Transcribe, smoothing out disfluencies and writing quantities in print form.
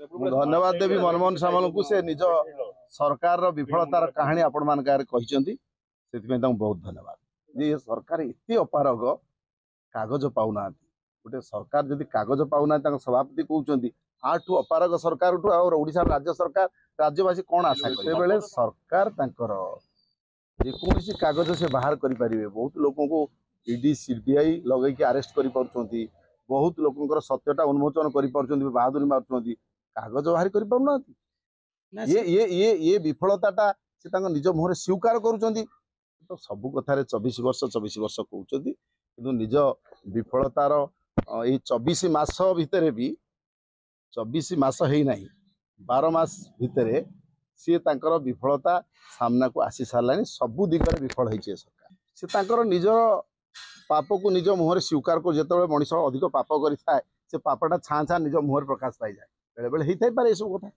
धन्यवाद देवी मनमोहन सामल को से निज सरकार विफलतार कहानी आपण मान बहुत धन्यवाद ये सरकार इतनी अपारग कागज पाऊना गोटे सरकार जदि कागज पाऊना सभापति कहते आठू अपारग सरकार ओडिशा राज्य सरकार राज्यवासी कौन आशा करते सरकार जेकोसी कागज से बाहर करें बहुत लोक ईडी सीबीआई लगे अरेस्ट कर बहुत लोक सत्यता उन्मोचन कर बहादुरी मार्च कागज बाहर कर पाना ये विफलता से निज मुहर स्वीकार करुँच तो सबू कथार 24 वर्ष कहते कि निज विफलतार ये 24 मास भितर भी 24 मास है ना 12 मास भितर सी विफलता सामना को आसी सारा सबू दिगरे विफल होती सरकार से निजर पाप को निज मुहर स्वीकार कर जो मनीष अधिक पाप करें से पापटा छाँ छाँ निज मुहर प्रकाश पाई जाए बेले बेले होता है सब कथा।